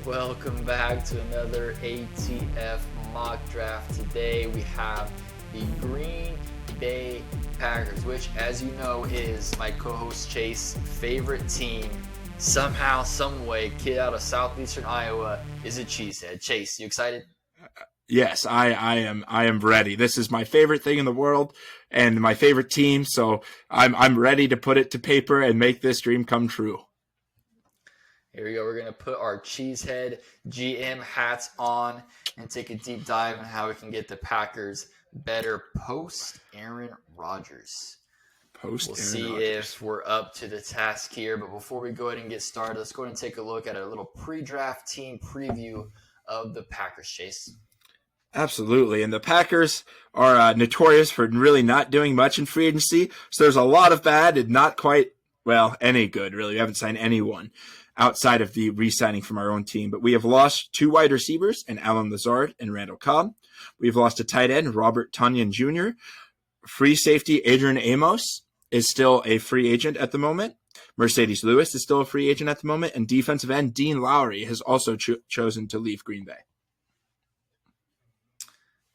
Welcome back to another ATF mock draft. Today we have the Green Bay Packers, which, as you know, is my co-host Chase' favorite team. Somehow, some way, kid out of southeastern Iowa is a cheesehead. Chase, you excited? Yes, I am. I am ready. This is my favorite thing in the world and my favorite team. So I'm ready to put it to paper and make this dream come true. Here we go. We're going to put our Cheesehead GM hats on and take a deep dive on how we can get the Packers better post Aaron Rodgers. We'll see if we're up to the task here. But before we go ahead and get started, let's go ahead and take a look at a little pre-draft team preview of the Packers, Chase. Absolutely. And the Packers are notorious for really not doing much in free agency. So there's a lot of bad and not quite, any good, really. We haven't signed anyone outside of the re-signing from our own team. But we have lost two wide receivers in Allen Lazard and Randall Cobb. We've lost a tight end, Robert Tonyan Jr. Free safety, Adrian Amos is still a free agent at the moment. Mercedes Lewis is still a free agent at the moment. And defensive end, Dean Lowry, has also chosen to leave Green Bay.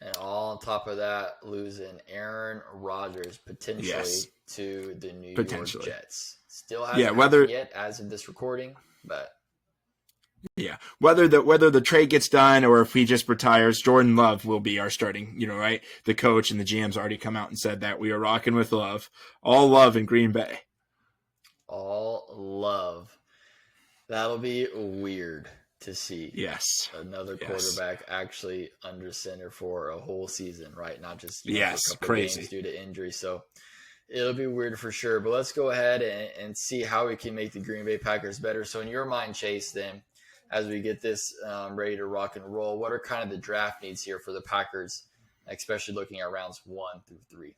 And all on top of that, losing Aaron Rodgers potentially to the New York Jets. Still hasn't happened yet as of this recording, but whether the trade gets done or if he just retires, Jordan Love will be our starting. Right? The coach and the GM's already come out and said that we are rocking with Love. All Love in Green Bay. All Love. That'll be weird to see. Yes. Another quarterback actually under center for a whole season, right? Not just a couple crazy games due to injury. So it'll be weird for sure. But let's go ahead and see how we can make the Green Bay Packers better. So in your mind, Chase, then, as we get this ready to rock and roll, what are kind of the draft needs here for the Packers, especially looking at rounds 1 through 3?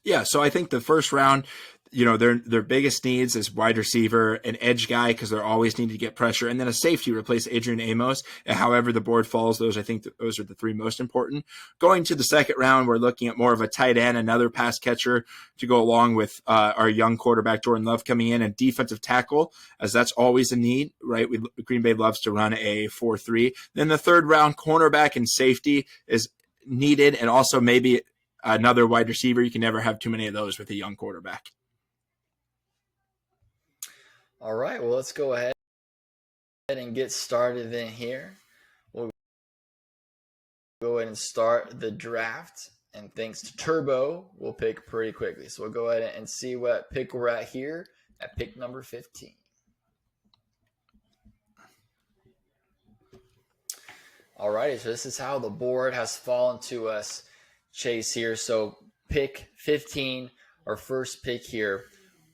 Yeah, so I think the first round, their biggest needs is wide receiver, an edge guy because they're always need to get pressure, and then a safety to replace Adrian Amos. And however the board falls, I think those are the three most important. Going to the second round, we're looking at more of a tight end, another pass catcher to go along with our young quarterback Jordan Love coming in, and defensive tackle, as that's always a need, right? Green Bay loves to run a 4-3. Then the third round, cornerback and safety is needed, and also maybe another wide receiver. You can never have too many of those with a young quarterback. All right, well, let's go ahead and get started in here. We'll go ahead and start the draft. And thanks to Turbo, we'll pick pretty quickly. So we'll go ahead and see what pick we're at here at pick number 15. All righty, so this is how the board has fallen to us, Chase, here. So pick 15, our first pick here.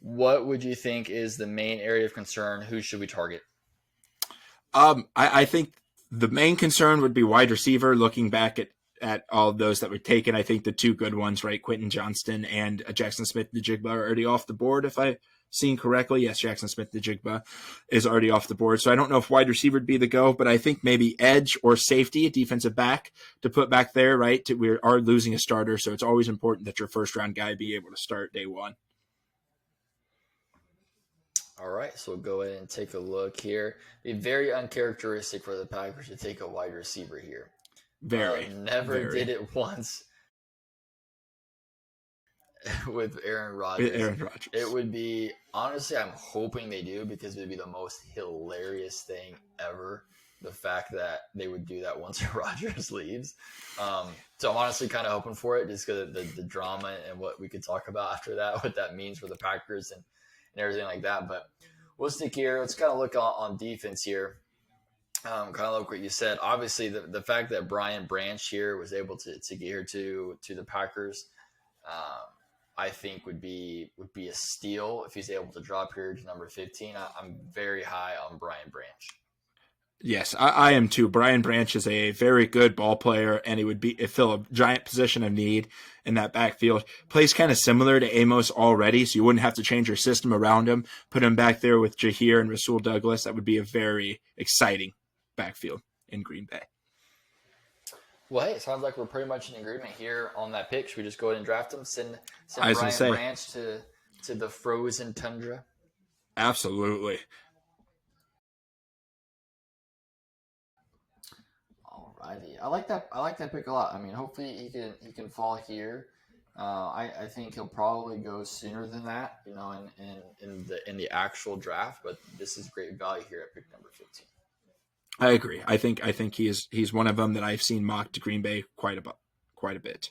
What would you think is the main area of concern? Who should we target? I think the main concern would be wide receiver. Looking back at all of those that were taken, I think the two good ones, right, Quentin Johnston and Jackson Smith-Njigba are already off the board, if I've seen correctly. Yes, Jackson Smith-Njigba is already off the board. So I don't know if wide receiver would be the go, but I think maybe edge or safety, a defensive back to put back there, right? We are losing a starter, so it's always important that your first-round guy be able to start day one. All right, so we'll go ahead and take a look here. It'd be very uncharacteristic for the Packers to take a wide receiver here. Never did it once with Aaron Rodgers. It would be, honestly, I'm hoping they do because it would be the most hilarious thing ever. The fact that they would do that once Rodgers leaves. So I'm honestly kind of hoping for it just because of the drama and what we could talk about after that, what that means for the Packers and everything like that. But we'll stick here. Let's kind of look on defense here. Kind of like what you said. Obviously, the fact that Brian Branch here was able to get here to the Packers, I think would be a steal if he's able to drop here to number 15. I'm very high on Brian Branch. Yes, I am too. Brian Branch is a very good ball player, and it fill a giant position of need in that backfield. Plays kind of similar to Amos already, so you wouldn't have to change your system around him. Put him back there with Jaheir and Rasul Douglas. That would be a very exciting backfield in Green Bay. Well, hey, it sounds like we're pretty much in agreement here on that pick. Should we just go ahead and draft him? Send Brian Branch to the frozen tundra? Absolutely. I like that. I like that pick a lot. I mean, hopefully he can fall here. I think he'll probably go sooner than that, you know, in the actual draft. But this is great value here at pick number 15. I agree. I think he's one of them that I've seen mocked to Green Bay quite a bit.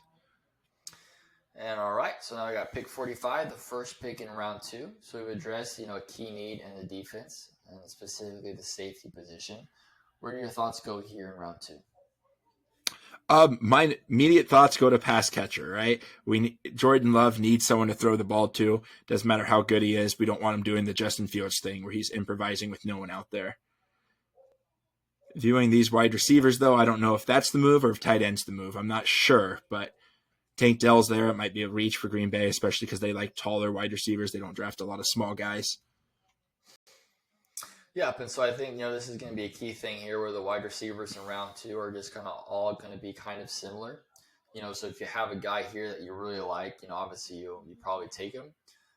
And all right, so now I got pick 45, the first pick in round 2. So we've addressed, you know, a key need in the defense, and specifically the safety position. Where do your thoughts go here in round 2? My immediate thoughts go to pass catcher, right? Jordan Love needs someone to throw the ball to. Doesn't matter how good he is. We don't want him doing the Justin Fields thing where he's improvising with no one out there. Viewing these wide receivers, though, I don't know if that's the move or if tight end's the move. I'm not sure, but Tank Dell's there. It might be a reach for Green Bay, especially because they like taller wide receivers. They don't draft a lot of small guys. Yeah, and so I think, you know, this is going to be a key thing here where the wide receivers in round 2 are just kind of all going to be kind of similar. You know, so if you have a guy here that you really like, you know, obviously you probably take him.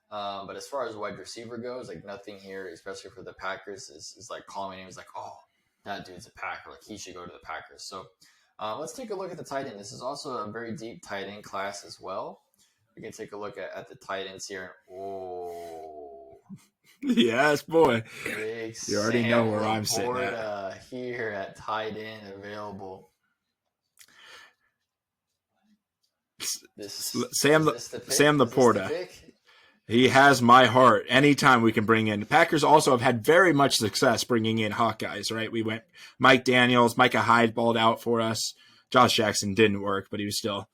But as far as wide receiver goes, like nothing here, especially for the Packers, is like calling him. He's like, oh, that dude's a Packer. Like he should go to the Packers. So let's take a look at the tight end. This is also a very deep tight end class as well. We can take a look at the tight ends here. Oh, yes, boy. Big you already know where I'm sitting at. Here at tight end available. Sam Laporta. He has my heart anytime we can bring in. The Packers also have had very much success bringing in Hawkeyes, right? We went Mike Daniels, Micah Hyde balled out for us. Josh Jackson didn't work, but he was still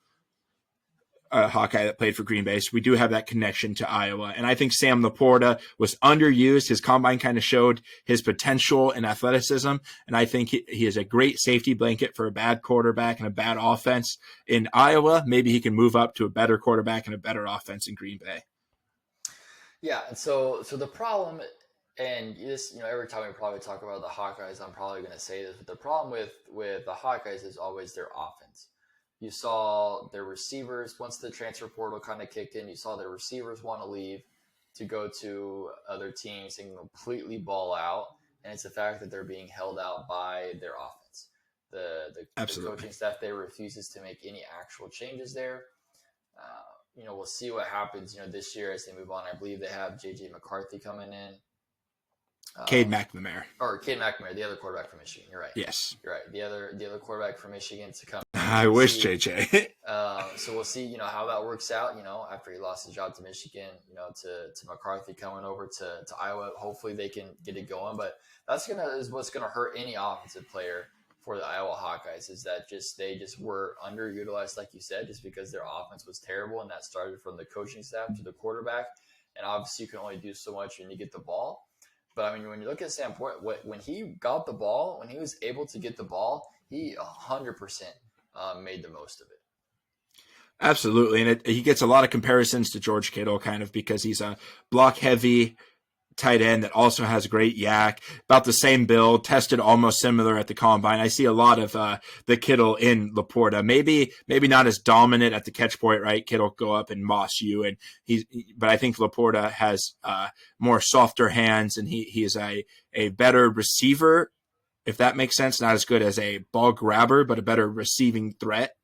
a Hawkeye that played for Green Bay. So we do have that connection to Iowa. And I think Sam Laporta was underused. His combine kind of showed his potential and athleticism. And I think he is a great safety blanket for a bad quarterback and a bad offense in Iowa. Maybe he can move up to a better quarterback and a better offense in Green Bay. Yeah, and so the problem, and this, you know, every time we probably talk about the Hawkeyes, I'm probably going to say this, but the problem with the Hawkeyes is always their offense. You saw their receivers, once the transfer portal kind of kicked in, you saw their receivers want to leave to go to other teams and completely ball out, and it's the fact that they're being held out by their offense. The coaching staff there refuses to make any actual changes there. You know, we'll see what happens, you know, this year as they move on. I believe they have J.J. McCarthy coming in. Cade McNamara. Or Cade McNamara, the other quarterback from Michigan. You're right. Yes. You're right. The other quarterback from Michigan to come. I wish JJ. So we'll see, you know, how that works out, you know, after he lost his job to Michigan, you know, to McCarthy coming over to Iowa. Hopefully they can get it going. But is what's gonna hurt any offensive player for the Iowa Hawkeyes, is that they just were underutilized, like you said, just because their offense was terrible, and that started from the coaching staff to the quarterback. And obviously you can only do so much when you get the ball. But I mean, when you look at Sam Laporta, when he got the ball, when he was able to get the ball, he 100% made the most of it. Absolutely. And he gets a lot of comparisons to George Kittle, kind of because he's a block heavy tight end that also has great yak, about the same build, tested almost similar at the combine. I see a lot of the Kittle in Laporta. Maybe not as dominant at the catch point, right? Kittle go up and moss you, but I think Laporta has more softer hands, and he is a better receiver, if that makes sense. Not as good as a ball grabber, but a better receiving threat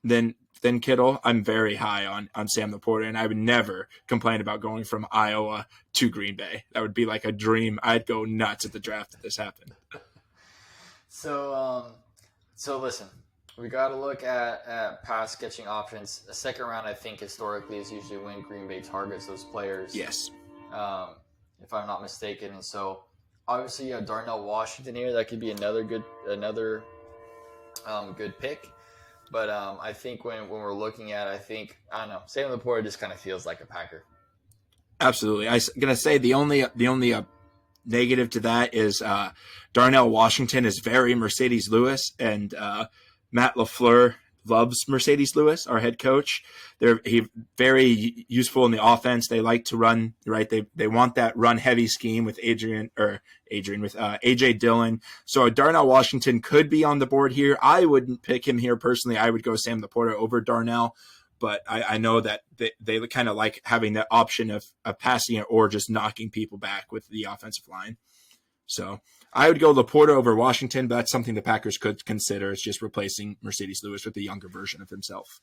than Kittle. I'm very high on Sam Laporta, and I would never complain about going from Iowa to Green Bay. That would be like a dream. I'd go nuts at the draft if this happened. So listen, we got to look at pass catching options. The second round, I think, historically is usually when Green Bay targets those players. Yes. If I'm not mistaken. And so obviously you have Darnell Washington here. That could be another good pick. But I think when we're looking at, I don't know, Sam Laporta just kind of feels like a Packer. Absolutely. I was going to say the only negative to that is Darnell Washington is very Mercedes Lewis, and Matt LaFleur loves Mercedes Lewis, our head coach. He's very useful in the offense. They like to run, right? They want that run heavy scheme with AJ Dillon. So Darnell Washington could be on the board here. I wouldn't pick him here personally. I would go Sam Laporta over Darnell, but I know that they kind of like having that option of passing it or just knocking people back with the offensive line. So I would go Laporta over Washington, but that's something the Packers could consider. It's just replacing Mercedes Lewis with a younger version of himself.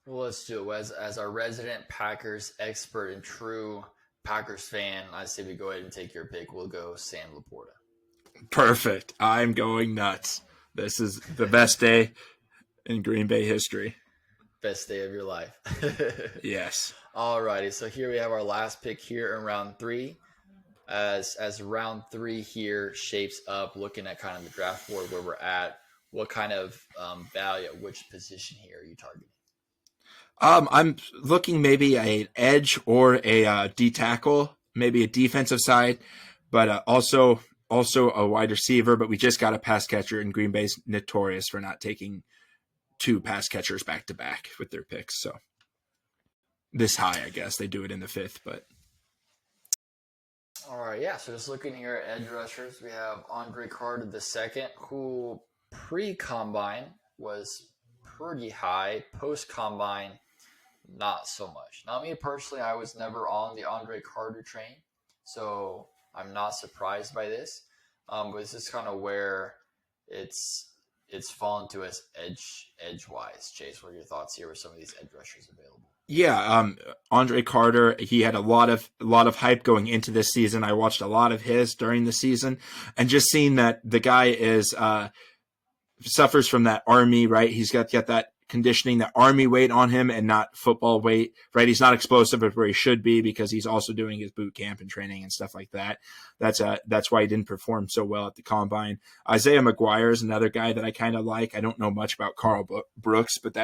Well, let's do it. As our resident Packers expert and true Packers fan, I say we go ahead and take your pick. We'll go Sam Laporta. Perfect. I'm going nuts. This is the best day in Green Bay history. Best day of your life. Yes. Alrighty, so here we have our last pick here in round 3. As round 3 here shapes up, looking at kind of the draft board where we're at, what kind of value at which position here are you targeting? I'm looking maybe an edge or a D tackle, maybe a defensive side, but also a wide receiver. But we just got a pass catcher, and Green Bay's notorious for not taking 2 pass catchers back to back with their picks. So this high, I guess they do it in the 5th, but. All right, yeah. So just looking here at edge rushers, we have Andre Carter II, who pre-combine was pretty high, post-combine not so much. Now, me personally, I was never on the Andre Carter train, so I'm not surprised by this. But this is kind of where it's fallen to us edge-wise. Chase, what are your thoughts here with some of these edge rushers available? Yeah, Andre Carter, he had a lot of hype going into this season. I watched a lot of his during the season, and just seeing that the guy is suffers from that Army, right? He's got that conditioning, that Army weight on him and not football weight, right? He's not explosive where he should be because he's also doing his boot camp and training and stuff like that. That's why he didn't perform so well at the combine. Isaiah McGuire is another guy that I kind of like. I don't know much about Carl Brooks, but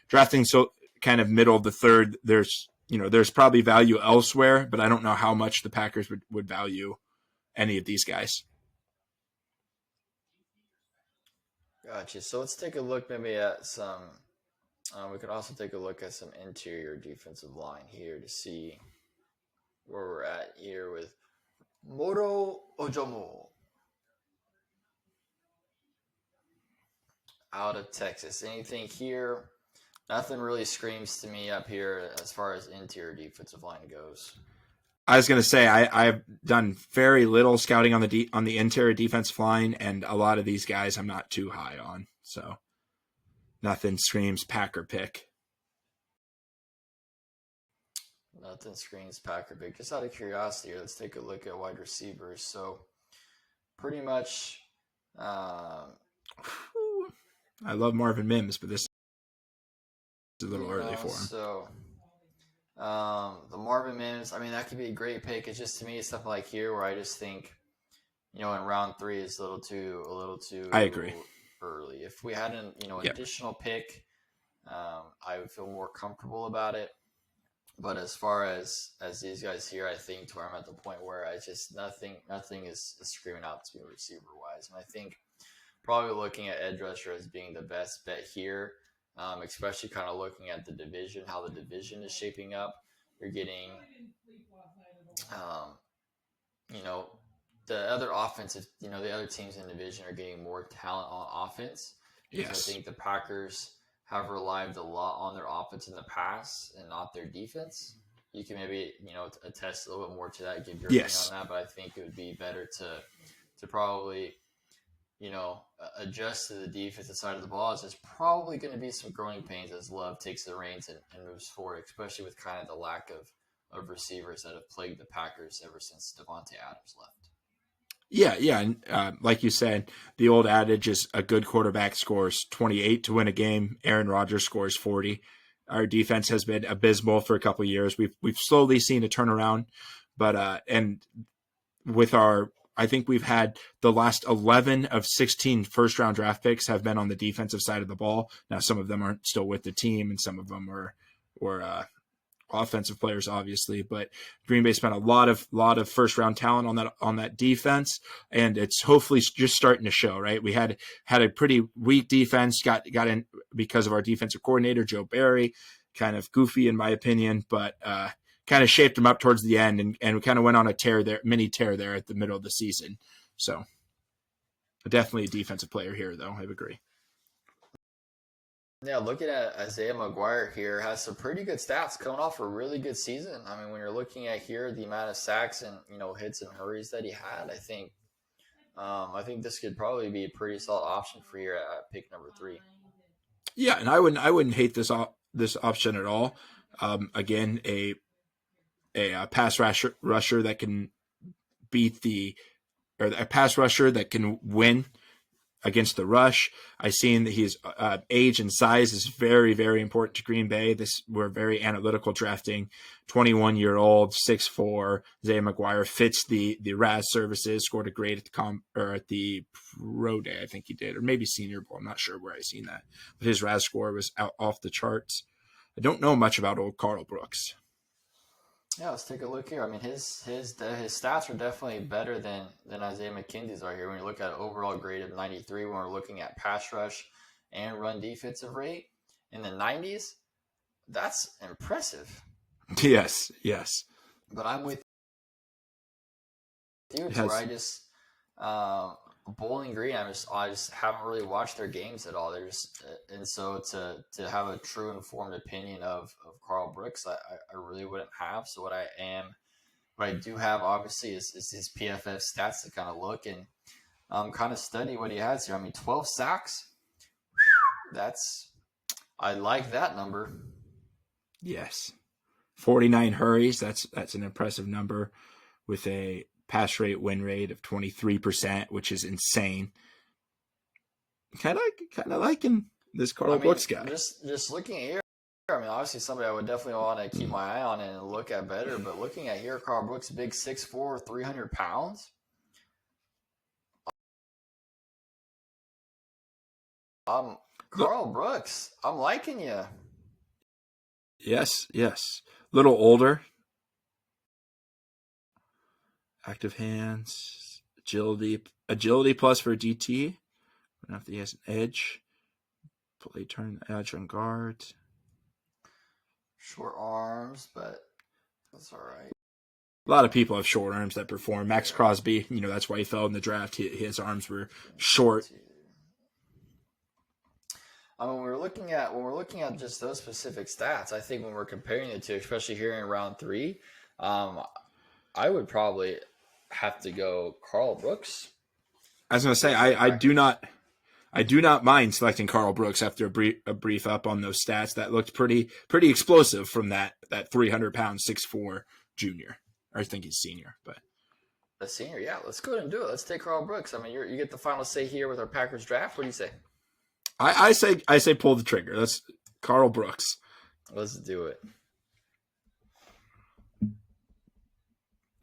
drafting so kind of middle of the 3rd, there's probably value elsewhere, but I don't know how much the Packers would value any of these guys. Gotcha. So let's take a look maybe at some. We could also take a look at some interior defensive line here to see where we're at here with Moro Ojomo out of Texas. Anything here? Nothing really screams to me up here as far as interior defensive line goes. I was going to say I've done very little scouting on the interior defensive line, and a lot of these guys I'm not too high on. So nothing screams Packer pick. Nothing screams Packer pick. Just out of curiosity, let's take a look at wide receivers. So pretty much, I love Marvin Mims, but this is a little early for him. So the Marvin Mims, I mean, that could be a great pick. It's just, to me, stuff like here where I just think, in round 3 is a little too. I agree. Early. If we had an additional pick, I would feel more comfortable about it. But as far as these guys here, I think to where I'm at the point where I just nothing is screaming out to me receiver wise, and I think probably looking at edge rusher as being the best bet here. Especially kind of looking at the division, how the division is shaping up. You're getting, the other offensive, the other teams in the division are getting more talent on offense. Yes. I think the Packers have relied a lot on their offense in the past and not their defense. You can maybe, attest a little bit more to that, give your opinion on that, but I think it would be better to probably adjust to the defensive side of the ball. There's probably going to be some growing pains as Love takes the reins and moves forward, especially with kind of the lack of receivers that have plagued the Packers ever since Davante Adams left. Yeah. And like you said, the old adage is a good quarterback scores 28 to win a game. Aaron Rodgers scores 40. Our defense has been abysmal for a couple of years. We've slowly seen a turnaround, but and with I think we've had the last 11 of 16 first-round draft picks have been on the defensive side of the ball. Now, some of them aren't still with the team, and some of them were offensive players, obviously. But Green Bay spent a lot of first-round talent on that defense, and it's hopefully just starting to show. Right, we had a pretty weak defense, got in because of our defensive coordinator Joe Barry, kind of goofy in my opinion, but. Kind of shaped him up towards the end, and we kind of went on a mini tear there at the middle of the season. So definitely a defensive player here, though. I agree. Yeah, looking at Isaiah McGuire here, has some pretty good stats coming off a really good season. I mean, when you're looking at here, the amount of sacks and hits and hurries that he had, I think I think this could probably be a pretty solid option for you at pick number 3. Yeah, and I wouldn't hate this option at all. Again, a pass rusher that can beat or a pass rusher that can win against the rush. I seen that his age and size is very, very important to Green Bay. We're very analytical drafting. 21-year-old, 6'4", Zay McGuire fits the Raz services. Scored a grade at the Pro Day, I think he did, or maybe Senior Bowl. I'm not sure where I seen that, but his Raz score was off the charts. I don't know much about old Karl Brooks. Yeah, let's take a look here. I mean, his stats are definitely better than Isaiah McKenzie's are here. When you look at overall grade of 93, when we're looking at pass rush and run defensive rate in the 90s, that's impressive. Yes. But I'm with you. Where I just Bowling Green, I just haven't really watched their games at all. And so to have a true informed opinion of Karl Brooks, I really wouldn't have. So what I do have obviously is his PFF stats to kind of look and kind of study what he has here. I mean, 12 sacks. I like that number. Yes. 49 hurries. That's an impressive number with a pass rate win rate of 23%, which is insane. Kind of liking this Karl Brooks guy. Just looking at here, I mean, obviously somebody I would definitely want to keep my eye on and look at better. But looking at here, Karl Brooks, big 6'4", 300 pounds. Karl Brooks, I'm liking you. Yes. Little older. Active hands, agility plus for DT. If he has an edge, play turn edge on guard. Short arms, but that's all right. A lot of people have short arms that perform. Max Crosby, that's why he fell in the draft. His arms were short. When we're looking at just those specific stats, I think when we're comparing the two, especially here in round 3, I would probably have to go Karl Brooks. I was going to say I do not mind selecting Karl Brooks after a brief up on those stats. That looked pretty explosive from that 300-pound 6'4" junior. Or I think he's senior, but the senior. Yeah, let's go ahead and do it. Let's take Karl Brooks. I mean, you get the final say here with our Packers draft. What do you say? I say pull the trigger. That's Karl Brooks. Let's do it.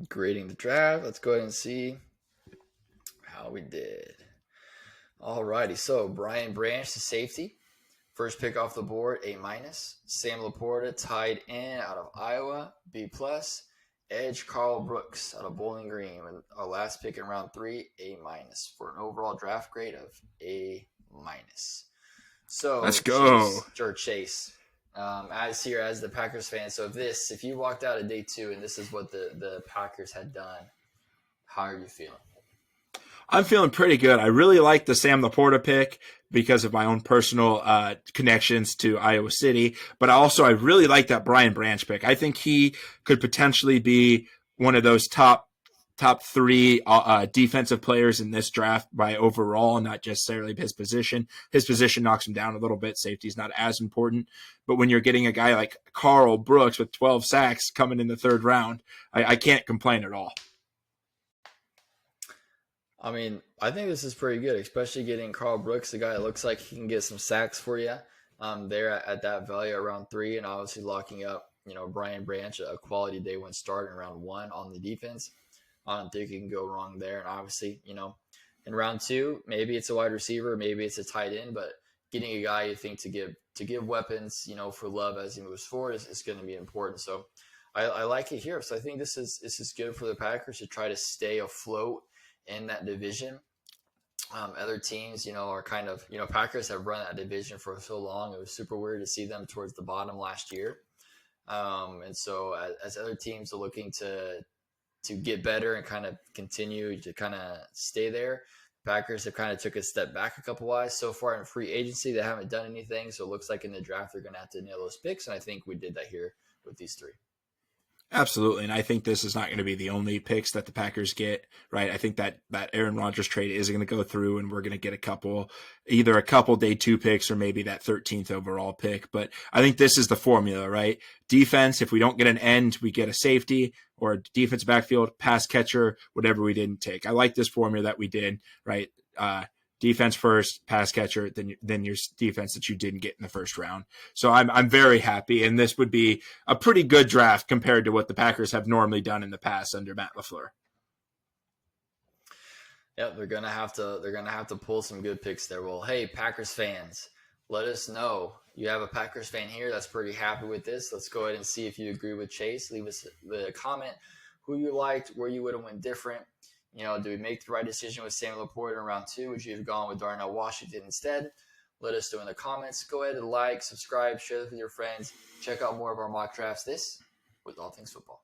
Grading the draft. Let's go ahead and see how we did. Alrighty, so Brian Branch, the safety. First pick off the board, A-. Sam Laporta, tight end out of Iowa, B+. Edge Karl Brooks out of Bowling Green. And our last pick in round 3, A- for an overall draft grade of A-. So let's go. Chase. As the Packers fan, so if you walked out of day 2 and this is what the Packers had done, how are you feeling? I'm feeling pretty good. I really like the Sam Laporta pick because of my own personal connections to Iowa City, but I really like that Brian Branch pick. I think he could potentially be one of those top 3 defensive players in this draft by overall, not necessarily his position. His position knocks him down a little bit. Safety's not as important. But when you're getting a guy like Karl Brooks with 12 sacks coming in the 3rd round, I can't complain at all. I mean, I think this is pretty good, especially getting Karl Brooks, a guy that looks like he can get some sacks for you there at that value around 3, and obviously locking up, Brian Branch, a quality day 1 start in round 1 on the defense. I don't think you can go wrong there. And obviously, in round 2, maybe it's a wide receiver, maybe it's a tight end, but getting a guy you think to give weapons, for Love as he moves forward is going to be important. So I like it here. So I think this is good for the Packers to try to stay afloat in that division. Other teams, are kind of, Packers have run that division for so long. It was super weird to see them towards the bottom last year. And so as other teams are looking to get better and kind of continue to kind of stay there, Packers have kind of took a step back a couple wise. So far in free agency, they haven't done anything. So it looks like in the draft, they're going to have to nail those picks. And I think we did that here with these 3. Absolutely. And I think this is not going to be the only picks that the Packers get, right? I think that Aaron Rodgers trade is going to go through and we're going to get either a couple day 2 picks or maybe that 13th overall pick. But I think this is the formula, right? Defense, if we don't get an end, we get a safety or a defense backfield, pass catcher, whatever we didn't take. I like this formula that we did, right? Defense first, pass catcher, then your defense that you didn't get in the first round. So I'm very happy, and this would be a pretty good draft compared to what the Packers have normally done in the past under Matt LaFleur. Yeah, they're gonna have to pull some good picks there. Well, hey, Packers fans, let us know. You have a Packers fan here that's pretty happy with this. Let's go ahead and see if you agree with Chase. Leave us a comment who you liked, where you would have went different. Did we make the right decision with Samuel Laporta in round 2? Would you have gone with Darnell Washington instead? Let us know in the comments. Go ahead and like, subscribe, share this with your friends. Check out more of our mock drafts. This was All Things Football.